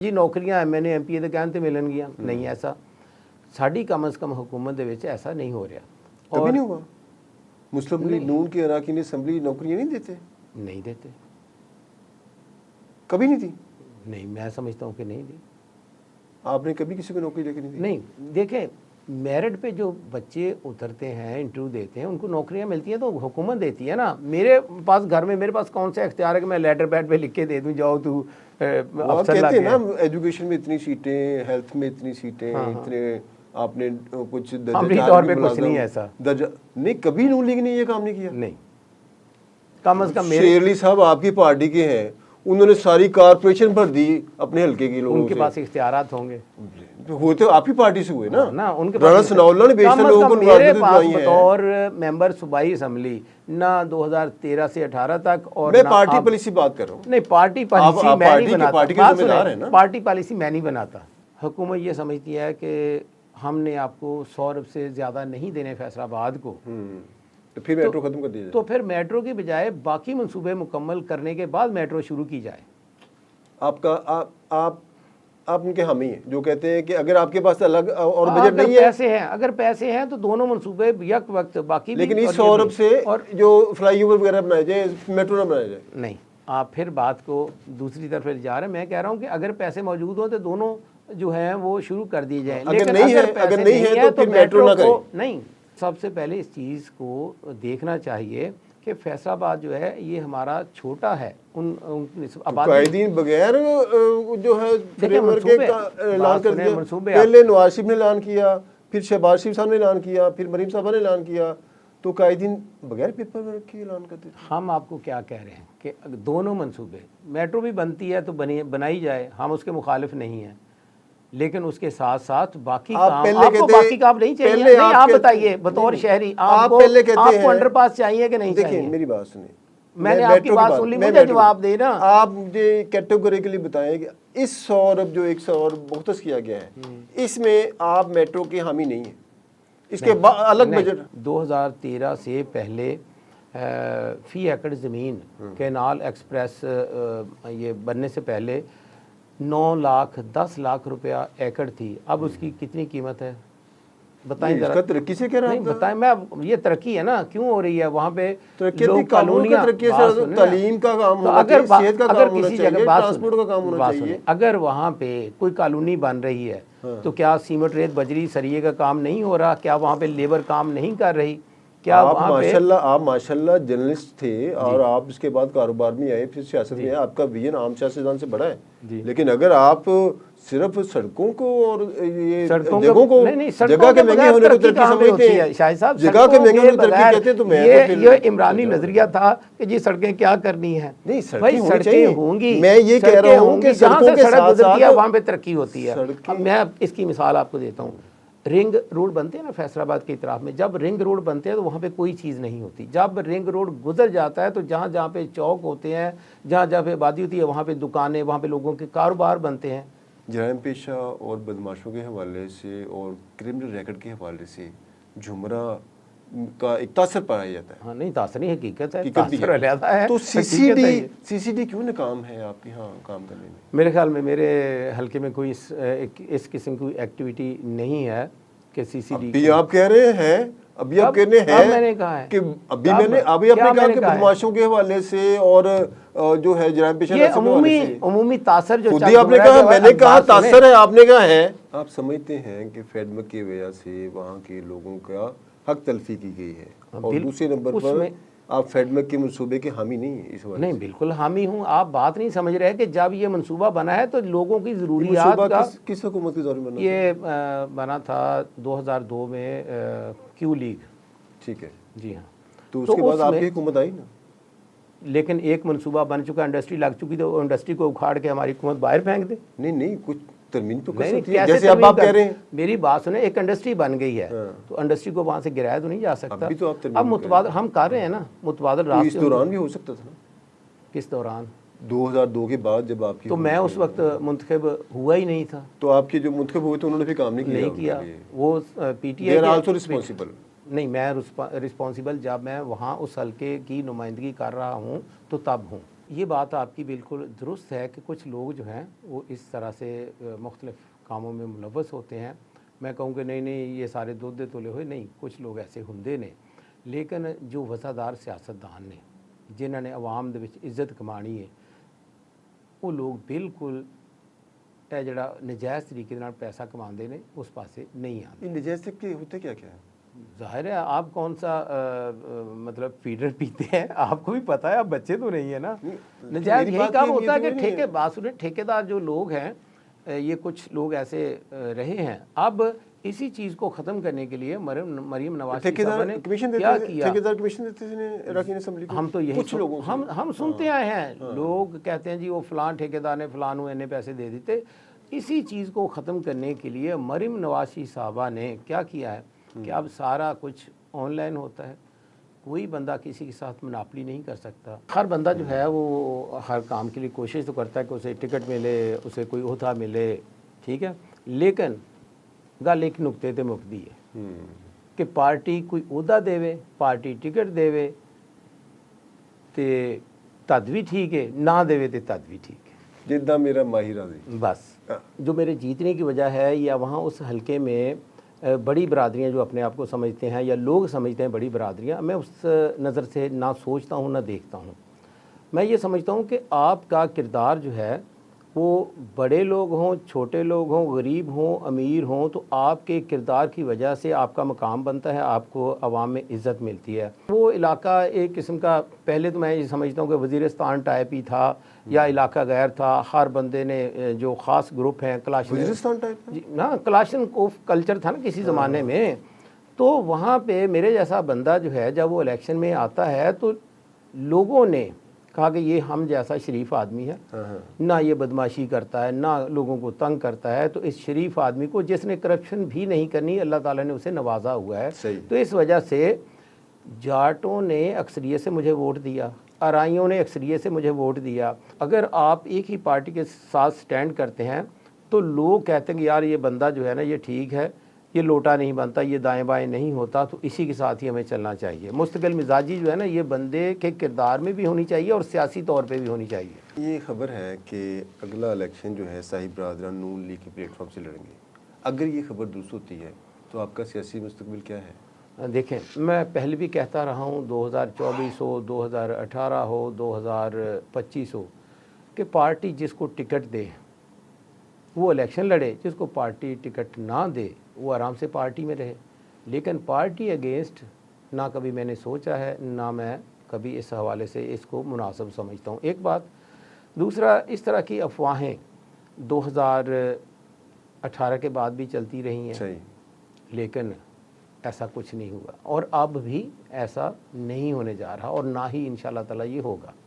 जी नौकरियां MNA MPA ਦੇ ਕਹਿਣ ਤੇ ਮਿਲਣਗੀਆਂ नहीं ऐसा साड़ी कम अज़ कम हुकूमत ਦੇ ਵਿੱਚ ऐसा नहीं हो रहा। कभी नहीं हुआ। मुस्लिम लीग नून के अराकीन असम्बली नौकरियां नहीं देते? नहीं देते, कभी नहीं दी? नहीं, मैं समझता हूँ कि नहीं दी। आपने कभी किसी को नौकरी लेके नहीं दी? नहीं, देखें मेरिट पे जो बच्चे उतरते हैं इंटरव्यू देते हैं उनको नौकरियां मिलती हैं तो हुकूमत देती है ना। मेरे पास घर में मेरे पास कौन सा इख्तियार है कि मैं लेटर पैड पे लिख के दे दूं जाओ तू अफसर कहते हैं ना एजुकेशन में इतनी सीटें, हेल्थ में इतनी सीटें, इतने आपने कुछ तौर पे कुछ नहीं है ऐसा। नहीं, कभी नून लीग ने ये काम नहीं किया। नहीं, कम अज कम शेरली साहब आपकी पार्टी के हैं, उन्होंने सारी कारपोरेशन भर दी अपने हल्के के लोगों उनके पास इख्तियारात होंगे, होते आपकी पार्टी से हुए ना उनके राणा सनाउल्लाह ने बेशतर लोगों को मेरे पास बतौर मेंबर सूबाई असम्बली ना 2013 से 18 तक और मैं पार्टी पॉलिसी बात कर रहा हूँ। नहीं, पार्टी पॉलिसी मैं नहीं बनाता, पार्टी पॉलिसी मैं नहीं बनाता। हुकूमत ये समझती है कि हमने आपको 100 अरब से ज़्यादा नहीं देने फैसलाबाद को, तो फिर मेट्रो खत्म कर दी जाए। तो फिर मेट्रो की बजाय बाकी मंसूबे मुकम्मल करने के बाद मेट्रो शुरू की जाए। आपका आप उनके हामी हैं जो कहते हैं कि अगर आपके पास अलग और बजट नहीं है, पैसे हैं, अगर पैसे हैं तो दोनों मंसूबे यक वक्त बाकी। लेकिन इस 100 अरब से और जो फ्लाईओवर वगैरह बनाए जाए, मेट्रो ना बनाया जाए। नहीं, आप फिर बात को दूसरी तरफ ले जा रहे हैं। मैं कह रहा हूँ कि अगर पैसे मौजूद हो तो दोनों जो है वो शुरू कर दिए जाए। अगर नहीं है तो फिर मेट्रो ना करें। नहीं, सबसे पहले इस चीज़ को देखना चाहिए कि फैसलाबाद जो है ये हमारा छोटा है, आबादी बगैर जो है फ्रेमवर्क का ऐलान कर दिया। पहले नवाज शरीफ ने ऐलान किया, फिर शहबाज शरीफ साहब ने ऐलान किया, फिर मरीम साहब ने ऐलान किया, तो कायदीन बगैर पेपर वर्क के ऐलान कर देते। हम आपको क्या कह रहे हैं कि दोनों मंसूबे, मेट्रो भी बनती है तो बनाई जाए, हम उसके मुखालिफ नहीं हैं, लेकिन उसके साथ साथ बाकी काम आपको बाकी काम नहीं चाहिए। नहीं, आप बताइए बतौर शहरी आपको अंडरपास चाहिए कि नहीं चाहिए? मेरी बात सुनिए, मैंने आपकी बात सुन ली, मुझे जवाब दे ना। आप मुझे कैटेगोरिकली बताएं कि इस 100 अरब जो 100 अरब मुख्तस किया गया है, इसमें आप मेट्रो के हामी नहीं है, इसके अलग बजट। 2013 से पहले फी एकड़ ज़मीन कैनाल एक्सप्रेस ये बनने से पहले 9 लाख 10 लाख रुपया एकड़ थी। अब उसकी कितनी कीमत है बताएं जरा। तरक्की से कह रहा हूं, बताएं। मैं ये तरक्की है ना, क्यों हो रही है वहाँ पे लोग कॉलोनियां, तालीम का काम होना चाहिए, सेहत का काम होना चाहिए, ट्रांसपोर्ट का काम होना चाहिए। अगर वहाँ पे कोई कॉलोनी बन रही है तो क्या सीमेंट रेत बजरी सरिये का काम नहीं हो रहा? क्या वहाँ पे लेबर काम नहीं कर रही? क्या आप माशाल्लाह जर्नलिस्ट थे और आप इसके बाद कारोबार में आए, फिर सियासत में आए, आपका विजन आम सियासतदान से बड़ा है। लेकिन अगर आप सिर्फ सड़कों को और ये जगहों को, जगह के महंगे होने को तरक्की समझते हैं, शाहिद साहब, जगह के महंगे होने को तरक्की कहते हैं, तो मैं ये इमरानी नजरिया था कि जी सड़कें क्या करनी है। नहीं, सड़कें होंगी। मैं ये कह रहा हूँ कि सड़कों के साथ साथ वहाँ पे तरक्की होती है। मैं इसकी मिसाल आपको देता हूँ। रिंग रोड बनते हैं ना फैसलाबाद की तरफ में, जब रिंग रोड बनते हैं तो वहाँ पे कोई चीज़ नहीं होती। जब रिंग रोड गुजर जाता है तो जहाँ जहाँ पे चौक होते हैं, जहाँ जहाँ पे आबादी होती है, वहाँ पे दुकानें, वहाँ पे लोगों के कारोबार बनते हैं। जराइम पेशा और बदमाशों के हवाले से और क्रिमिनल रैकेट के हवाले से झुमरा का एक तासर पाया जाता है। हाँ, नहीं तासर नहीं, हकीकत है, तासर अलग है। तो सीसीडी क्यों नाकाम है आपके यहाँ काम करने में? मेरे ख्याल में मेरे हल्के में कोई इस किस्म की एक्टिविटी नहीं है कि सीसीडी। अभी आप कह रहे हैं, अभी आप कहने हैं, मैंने कहा है कि अभी आपने कहा कि बदमाशों के हवाले से और जो है जराइम पेशा उमूमी तासर जो आपने कहा, मैंने कहा तासर है, आपने कहा है। आप समझते हैं कि फेडमक की वजह से वहाँ के लोगों का हक तलफी की गई है, और दूसरे नंबर पर आप फेडमक के मंसूबे के हामी नहीं है इस वजह? नहीं, बिल्कुल हामी हूँ। आप बात नहीं समझ रहे कि जब ये मंसूबा बना है तो लोगों की ज़रूरियात का किस हुकूमत के दौर में बना? ये बना था 2002 में क्यू लीग। ठीक है जी हाँ। तो उसके बाद आपकी हुकूमत आई ना, लेकिन एक मंसूबा बन चुका, इंडस्ट्री लग चुकी, तो इंडस्ट्री को उखाड़ के हमारी हुकूमत बाहर फेंक दे। नहीं, कुछ तरमीम तो कर सकती है, जैसे अब आप कह रहे हैं। मेरी बात सुने, एक इंडस्ट्री बन गई है तो इंडस्ट्री को वहाँ से गिराया तो नहीं जा सकता। अभी तो अब मुतबादल हम कर रहे हैं ना, मुतबादल रास्ते। इस दौरान भी हो सकता था ना? किस दौरान? 2002 के बाद जब आपकी, तो मैं उस वक्त मुंतखब हुआ ही नहीं था। तो आपके जो मुंतखब हुए थे उन्होंने भी काम नहीं किया। वो पीटीआई आल्सो रिस्पॉन्सिबल। नहीं, मैं रिस्पॉन्सिबल जब मैं वहाँ उस हल्के की नुमाइंदगी कर रहा हूँ तो तब हूँ। ये बात आपकी बिल्कुल दुरुस्त है कि कुछ लोग जो हैं वो इस तरह से मुख्तलिफ़ कामों में मुलव्वस होते हैं। मैं कहूँ नहीं नहीं ये सारे दुध तुले हुए, नहीं, कुछ लोग ऐसे होंगे ने, लेकिन जो वज़ादार सियासतदान ने जिन्होंने अवाम दे विच इज्जत कमानी है, वो लोग बिल्कुल ਇਹ ਜਿਹੜਾ नजायज़ तरीके ਨਾਲ पैसा कमाते हैं उस पासे नहीं आते। नजायज़ के होते क्या क्या है? जाहिर है आप कौन सा मतलब फीडर पीते हैं, आपको भी पता है, आप बच्चे तो नहीं है ना। नजायज़ यही काम होता है कि ठेकेदार जो लोग हैं, ये कुछ लोग ऐसे रहे हैं। अब इसी चीज़ को ख़त्म करने के लिए मरीम नवाज साहब ने क्या किया, ठेकेदार कमीशन देते थे अरकान असेंबली को। हम तो यही कुछ लोगों हम सुनते आए हैं, लोग कहते हैं जी वो फ़लान ठेकेदार ने फ़लान को इतने पैसे दे देते। इसी चीज़ को ख़त्म करने के लिए मरीम नवाज साहबा ने क्या किया है कि अब सारा कुछ ऑनलाइन होता है, कोई बंदा किसी के साथ मुनाफली नहीं कर सकता। हर बंदा जो है वो हर काम के लिए कोशिश तो करता है कि उसे टिकट मिले, उसे कोई ओहदा मिले, ठीक है, लेकिन गल एक नुकते ते मुकदी है कि पार्टी कोई ओहदा देवे, पार्टी टिकट देवे ते तद भी ठीक है, ना देवे ते तद भी ठीक है। जिद्दा मेरा माहिरा जी बस जो मेरे जीतने की वजह है, या वहाँ उस हलके में बड़ी बरादरियाँ जो अपने आप को समझते हैं या लोग समझते हैं बड़ी बरादरियाँ, मैं उस नज़र से ना सोचता हूँ ना देखता हूँ। मैं ये समझता हूँ कि आपका किरदार जो है वो बड़े लोग हों, छोटे लोग हों, गरीब हों, अमीर हों, तो आपके किरदार की वजह से आपका मकाम बनता है, आपको अवाम में इज़्ज़त मिलती है। वो इलाका एक किस्म का, पहले तो मैं ये समझता हूँ कि वज़ीरिस्तान टाइप ही था या इलाका गैर था। हर बंदे ने जो ख़ास ग्रुप हैं, वज़ीरिस्तान टाइप जी ना, क्लाशनकोफ कल्चर था ना किसी ज़माने में, तो वहाँ पे मेरे जैसा बंदा जो है जब वो इलेक्शन में आता है तो लोगों ने कहा कि ये हम जैसा शरीफ आदमी है, ना ये बदमाशी करता है, ना लोगों को तंग करता है, तो इस शरीफ आदमी को जिसने करप्शन भी नहीं करनी, अल्लाह ताला ने उसे नवाजा हुआ है। तो इस वजह से जाटों ने अक्सरियत से मुझे वोट दिया, आराइयों ने अक्सरियत से मुझे वोट दिया। अगर आप एक ही पार्टी के साथ स्टैंड करते हैं तो लोग कहते हैं कि यार ये बंदा जो है ना ये ठीक है, ये लोटा नहीं बनता, ये दाएं बाएं नहीं होता, तो इसी के साथ ही हमें चलना चाहिए। मुस्तकिल मिजाजी जो है ना ये बंदे के किरदार में भी होनी चाहिए और सियासी तौर पे भी होनी चाहिए। ये खबर है कि अगला इलेक्शन जो है साहिब बरादरान नून लीग के प्लेटफॉर्म से लड़ेंगे। अगर ये खबर दुरुस्त होती है तो आपका सियासी मुस्तकबिल क्या है? देखें, मैं पहले भी कहता रहा हूँ, 2024 हो, 2018 हो, 2025 हो, कि पार्टी जिसको टिकट दे वो इलेक्शन लड़े, जिसको पार्टी टिकट ना दे वो आराम से पार्टी में रहे। लेकिन पार्टी अगेंस्ट ना कभी मैंने सोचा है, ना मैं कभी इस हवाले से इसको मुनासिब समझता हूँ। एक बात। दूसरा, इस तरह की अफवाहें 2018 के बाद भी चलती रही हैं, लेकिन ऐसा कुछ नहीं हुआ और अब भी ऐसा नहीं होने जा रहा और ना ही इंशाअल्लाह ताला ये होगा।